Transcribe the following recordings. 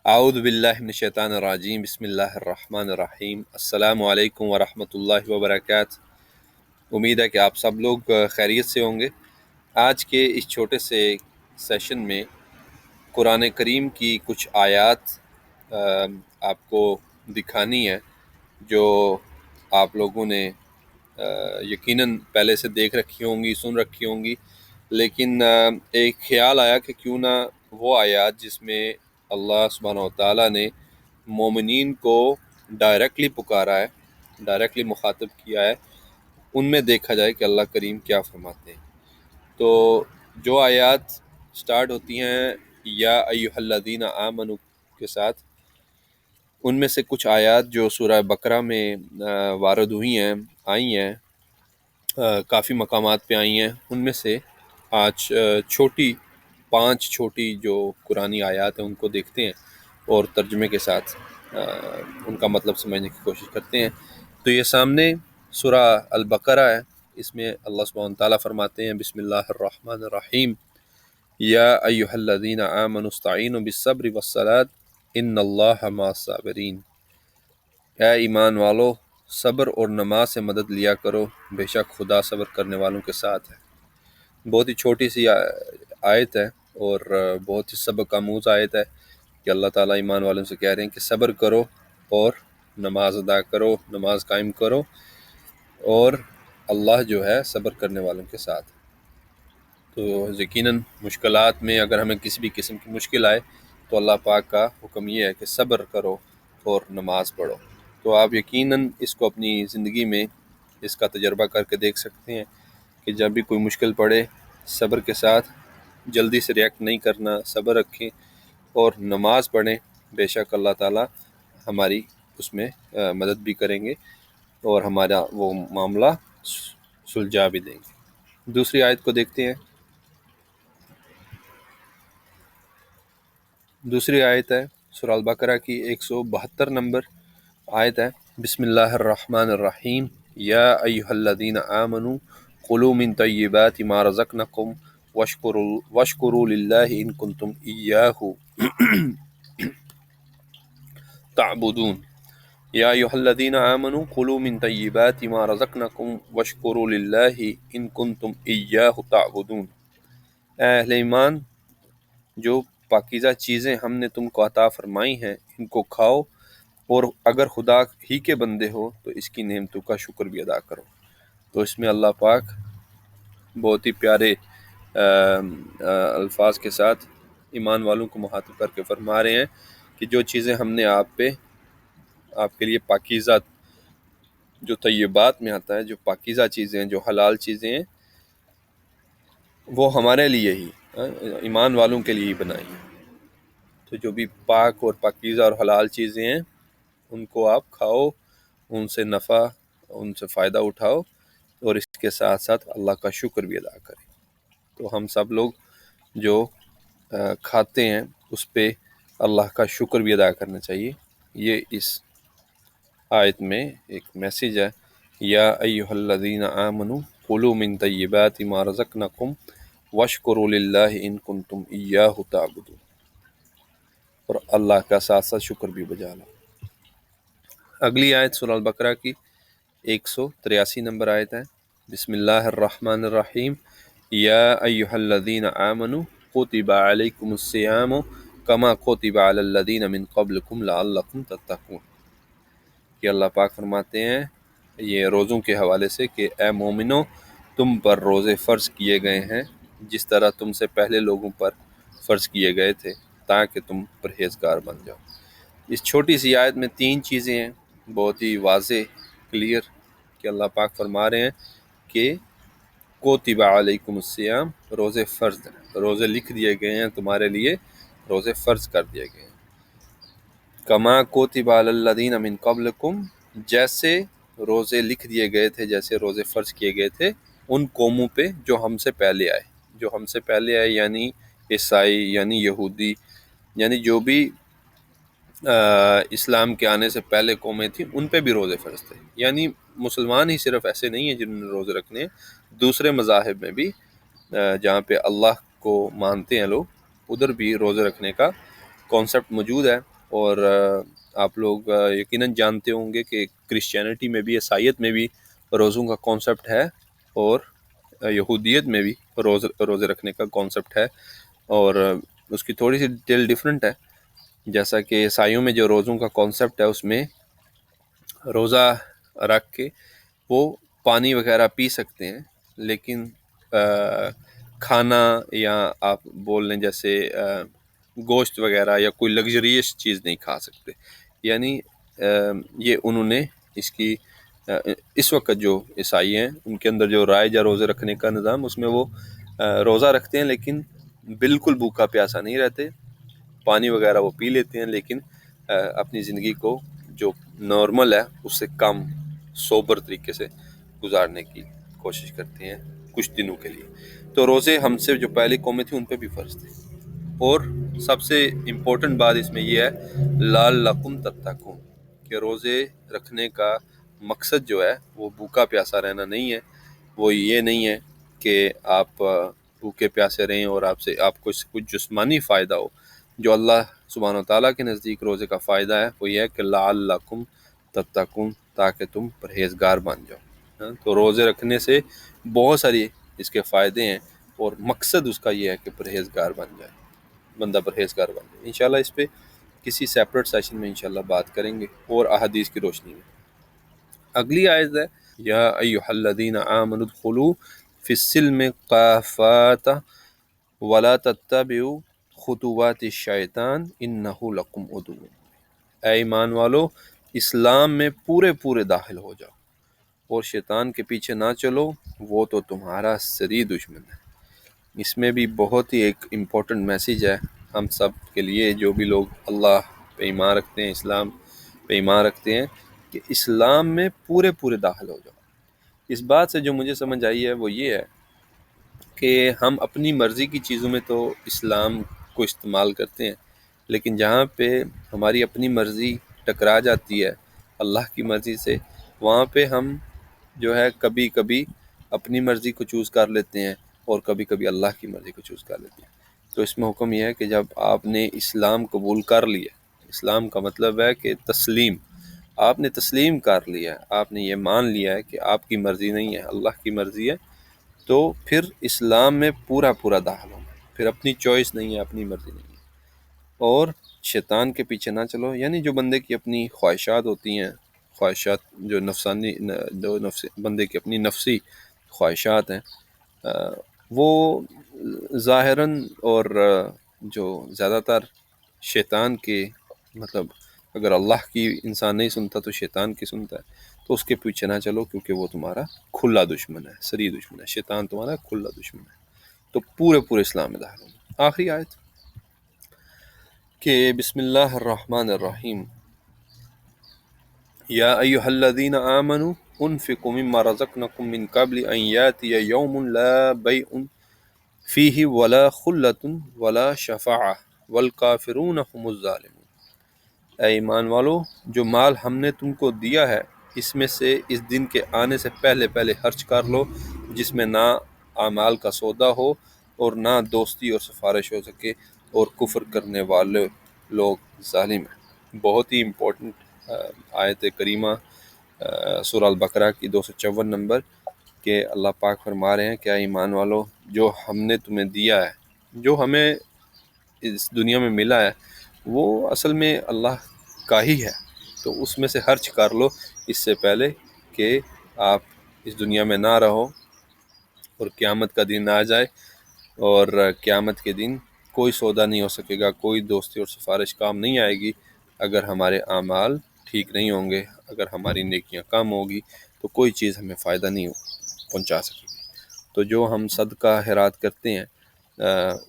اعوذ باللہ من الشیطان الرجیم، بسم اللہ الرحمن الرحیم۔ السلام علیکم ورحمۃ اللہ وبرکاتہ۔ امید ہے کہ آپ سب لوگ خیریت سے ہوں گے۔ آج کے اس چھوٹے سے سیشن میں قرآن کریم کی کچھ آیات آپ کو دکھانی ہے جو آپ لوگوں نے یقیناً پہلے سے دیکھ رکھی ہوں گی، سن رکھی ہوں گی، لیکن ایک خیال آیا کہ کیوں نہ وہ آیات جس میں اللہ سبحانہ و تعالیٰ نے مومنین کو ڈائریکٹلی پکارا ہے، ڈائریکٹلی مخاطب کیا ہے، ان میں دیکھا جائے کہ اللہ کریم کیا فرماتے ہیں۔ تو جو آیات سٹارٹ ہوتی ہیں یا ایھا الذین آمنوا کے ساتھ، ان میں سے کچھ آیات جو سورہ بقرہ میں وارد ہوئی ہیں، آئی ہیں، کافی مقامات پہ آئی ہیں، ان میں سے آج پانچ چھوٹی جو قرآنی آیات ہیں ان کو دیکھتے ہیں اور ترجمے کے ساتھ ان کا مطلب سمجھنے کی کوشش کرتے ہیں۔ تو یہ سامنے سورہ البقرہ ہے، اس میں اللہ سبحانہ تعالیٰ فرماتے ہیں بسم اللہ الرحمن الرحیم، یا ایھا الذین آمنوا استعینوا بالصبر والصلاۃ ان اللہ مع الصابرین۔ اے ایمان والو، صبر اور نماز سے مدد لیا کرو، بے شک خدا صبر کرنے والوں کے ساتھ ہے۔ بہت ہی چھوٹی سی آیت ہے اور بہت ہی سبق آموز آیت ہے کہ اللہ تعالیٰ ایمان والوں سے کہہ رہے ہیں کہ صبر کرو اور نماز ادا کرو، نماز قائم کرو، اور اللہ جو ہے صبر کرنے والوں کے ساتھ۔ تو یقیناً مشکلات میں اگر ہمیں کسی بھی قسم کی مشکل آئے تو اللہ پاک کا حکم یہ ہے کہ صبر کرو اور نماز پڑھو۔ تو آپ یقیناً اس کو اپنی زندگی میں اس کا تجربہ کر کے دیکھ سکتے ہیں کہ جب بھی کوئی مشکل پڑے، صبر کے ساتھ جلدی سے ریئیکٹ نہیں کرنا، صبر رکھیں اور نماز پڑھیں، بے شک اللہ تعالیٰ ہماری اس میں مدد بھی کریں گے اور ہمارا وہ معاملہ سلجھا بھی دیں گے۔ دوسری آیت کو دیکھتے ہیں۔ دوسری آیت ہے سورہ البقرہ کی 172 نمبر آیت ہے، بسم اللہ الرحمن الرحیم، یا ایھا الذین آمنوا کلوا من طیبات ما رزقناکم واشکروا للہ ان کنتم ایاہ تعبدون۔ یا ایھا الذین آمنوا کلوا من طیبات ما رزقناکم واشکروا للہ ان کنتم ایاہ تعبدون۔ اے اہل ایمان، جو پاکیزہ چیزیں ہم نے تم کو عطا فرمائی ہیں ان کو کھاؤ، اور اگر خدا ہی کے بندے ہو تو اس کی نعمتوں کا شکر بھی ادا کرو۔ تو اس میں اللہ پاک بہت ہی پیارے الفاظ کے ساتھ ایمان والوں کو مخاطب کر کے فرما رہے ہیں کہ جو چیزیں ہم نے آپ کے لیے پاکیزہ، جو طیبات میں آتا ہے، جو پاکیزہ چیزیں، جو حلال چیزیں ہیں، وہ ہمارے لیے ہی، ایمان والوں کے لیے ہی بنائی ہیں۔ تو جو بھی پاک اور پاکیزہ اور حلال چیزیں ہیں ان کو آپ کھاؤ، ان سے نفع، ان سے فائدہ اٹھاؤ، اور اس کے ساتھ ساتھ اللہ کا شکر بھی ادا کریں۔ تو ہم سب لوگ جو کھاتے ہیں اس پہ اللہ کا شکر بھی ادا کرنا چاہیے۔ یہ اس آیت میں ایک میسیج ہے، یا ایھا الذین آمنوا کلوا من طیبات ما رزقناکم واشکروا للہ ان کنتم ایاہ تعبدون، اور اللہ کا ساتھ ساتھ شکر بھی بجا لو۔ اگلی آیت سورہ البقرہ کی 183 نمبر آیت ہے، بسم اللہ الرحمن الرحیم، یا ایھا الذین آمنوا کتب علیکم الصیام کما کتب علی الذین من قبلکم لعلکم تتقون۔ کہ اللہ پاک فرماتے ہیں یہ روزوں کے حوالے سے کہ اے مومنو، تم پر روزے فرض کیے گئے ہیں جس طرح تم سے پہلے لوگوں پر فرض کیے گئے تھے تاکہ تم پرہیزگار بن جاؤ۔ اس چھوٹی سی آیت میں تین چیزیں ہیں بہت ہی واضح، کلیئر، کہ اللہ پاک فرما رہے ہیں کہ کوتب علیکم الصیام، روزے فرض ہیں، روزے لکھ دیے گئے ہیں تمہارے لیے، روزے فرض کر دیے گئے ہیں۔ کما کوتب علی الذین من قبلکم، جیسے روزے لکھ دیے گئے تھے، جیسے روزے فرض کیے گئے تھے ان قوموں پہ جو ہم سے پہلے آئے، جو ہم سے پہلے آئے یعنی عیسائی، یعنی یہودی، یعنی جو بھی اسلام کے آنے سے پہلے قومیں تھیں ان پہ بھی روزے فرض تھے۔ یعنی مسلمان ہی صرف ایسے نہیں ہیں جنہوں نے روزے رکھنے ہیں، دوسرے مذاہب میں بھی جہاں پہ اللہ کو مانتے ہیں لوگ، ادھر بھی روزے رکھنے کا کانسیپٹ موجود ہے۔ اور آپ لوگ یقیناً جانتے ہوں گے کہ کرسچینٹی میں بھی، عیسائیت میں بھی روزوں کا کانسیپٹ ہے، اور یہودیت میں بھی روزے رکھنے کا کانسیپٹ ہے، اور اس کی تھوڑی سی ڈیٹیل ڈفرینٹ ہے۔ جیسا کہ عیسائیوں میں جو روزوں کا کانسیپٹ ہے، اس میں روزہ رکھ کے وہ پانی وغیرہ پی سکتے ہیں، لیکن کھانا یا آپ بول لیں جیسے گوشت وغیرہ یا کوئی لگژریس چیز نہیں کھا سکتے۔ یعنی یہ انہوں نے اس وقت جو عیسائی ہیں ان کے اندر جو رائج یا روزے رکھنے کا نظام، اس میں وہ روزہ رکھتے ہیں لیکن بالکل بھوکا پیاسا نہیں رہتے، پانی وغیرہ وہ پی لیتے ہیں، لیکن اپنی زندگی کو جو نارمل ہے اس سے کم سوبر طریقے سے گزارنے کی کوشش کرتے ہیں کچھ دنوں کے لیے۔ تو روزے ہم سے جو پہلی قومیں تھیں ان پہ بھی فرض تھے۔ اور سب سے امپورٹنٹ بات اس میں یہ ہے لعلکم تتقون، کہ روزے رکھنے کا مقصد جو ہے وہ بھوکا پیاسا رہنا نہیں ہے، وہ یہ نہیں ہے کہ آپ بھوکے پیاسے رہیں اور آپ کو اس سے کچھ جسمانی فائدہ ہو۔ جو اللہ سبحانہ وتعالیٰ کے نزدیک روزے کا فائدہ ہے وہ یہ ہے کہ لعلکم تتقون، تاکہ تم پرہیزگار بن جاؤ۔ تو روزے رکھنے سے بہت ساری اس کے فائدے ہیں، اور مقصد اس کا یہ ہے کہ پرہیزگار بن جائے، بندہ پرہیزگار بن جائے۔ انشاءاللہ اس پہ کسی سیپریٹ سیشن میں انشاءاللہ بات کریں گے، اور احادیث کی روشنی میں۔ اگلی آیت ہے یا ایھا الذین آمنوا ادخلوا فی السلم کافۃ ولا تتبعوا خطوات الشیطان انہ لکم عدو۔ اے ایمان والو، اسلام میں پورے داخل ہو جاؤ اور شیطان کے پیچھے نہ چلو، وہ تو تمہارا سری دشمن ہے۔ اس میں بھی بہت ہی ایک امپورٹنٹ میسیج ہے ہم سب کے لیے، جو بھی لوگ اللہ پہ ایمان رکھتے ہیں، اسلام پہ ایمان رکھتے ہیں، کہ اسلام میں پورے داخل ہو جاؤ۔ اس بات سے جو مجھے سمجھ آئی ہے وہ یہ ہے کہ ہم اپنی مرضی کی چیزوں میں تو اسلام کو استعمال کرتے ہیں، لیکن جہاں پہ ہماری اپنی مرضی ٹکرا جاتی ہے اللہ کی مرضی سے، وہاں پہ ہم جو ہے کبھی کبھی اپنی مرضی کو چوز کر لیتے ہیں اور کبھی کبھی اللہ کی مرضی کو چوز کر لیتے ہیں۔ تو اس میں حکم یہ ہے کہ جب آپ نے اسلام قبول کر لیا، اسلام کا مطلب ہے کہ تسلیم، آپ نے تسلیم کر لیا، آپ نے یہ مان لیا ہے کہ آپ کی مرضی نہیں ہے، اللہ کی مرضی ہے، تو پھر اسلام میں پورا داخل ہونا، پھر اپنی چوائس نہیں ہے، اپنی مرضی نہیں ہے، اور شیطان کے پیچھے نہ چلو۔ یعنی جو بندے کی اپنی خواہشات ہوتی ہیں، خواہشات جو بندے کی اپنی نفسی خواہشات ہیں، وہ ظاہراً اور جو زیادہ تر شیطان کے، مطلب اگر اللہ کی انسان نہیں سنتا تو شیطان کی سنتا ہے، تو اس کے پیچھے نہ چلو، کیونکہ وہ تمہارا کھلا دشمن ہے، سری دشمن ہے، شیطان تمہارا کھلا دشمن ہے۔ تو پورے اسلام میں داخل ہونا۔ آخری آیت کہ بسم اللہ الرحمن الرحیم یا ایھا الذین آمنوا انفقوا مما رزقنکم من قبل ان یاتی یوم لا بیع فیہ ولا خلۃ ولا شفاعۃ والکافرون هم الظالمون۔ اے ایمان والو، جو مال ہم نے تم کو دیا ہے اس میں سے اس دن کے آنے سے پہلے خرچ کر لو، جس میں نہ اعمال کا سودا ہو اور نہ دوستی اور سفارش ہو سکے، اور کفر کرنے والے لوگ ظالم ہیں۔ بہت ہی امپورٹنٹ آیت کریمہ سورہ البقرہ کی 254 نمبر، کہ اللہ پاک فرما رہے ہیں کہ اے ایمان والو، جو ہم نے تمہیں دیا ہے، جو ہمیں اس دنیا میں ملا ہے، وہ اصل میں اللہ کا ہی ہے، تو اس میں سے خرچ کر لو اس سے پہلے کہ آپ اس دنیا میں نہ رہو اور قیامت کا دن آ جائے، اور قیامت کے دن کوئی سودا نہیں ہو سکے گا، کوئی دوستی اور سفارش کام نہیں آئے گی۔ اگر ہمارے اعمال ٹھیک نہیں ہوں گے، اگر ہماری نیکیاں کم ہوگی، تو کوئی چیز ہمیں فائدہ نہیں پہنچا سکے گی۔ تو جو ہم صدقہ خیرات کرتے ہیں،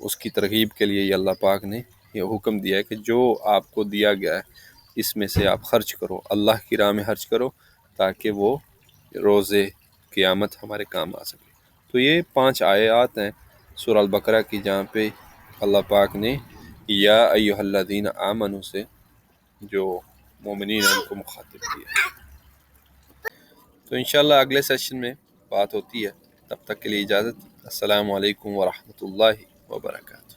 اس کی ترغیب کے لیے یہ اللہ پاک نے یہ حکم دیا ہے کہ جو آپ کو دیا گیا ہے اس میں سے آپ خرچ کرو، اللہ کی راہ میں خرچ کرو، تاکہ وہ روز قیامت ہمارے کام آ سکے۔ تو یہ 5 آیات ہیں سورہ البقرہ کی، جہاں پہ اللہ پاک نے یا ایھا الذین آمنوا سے جو مومنین ہیں ان کو مخاطب کیا۔ تو انشاءاللہ اگلے سیشن میں بات ہوتی ہے، تب تک کے لیے اجازت۔ السلام علیکم ورحمۃ اللہ وبرکاتہ۔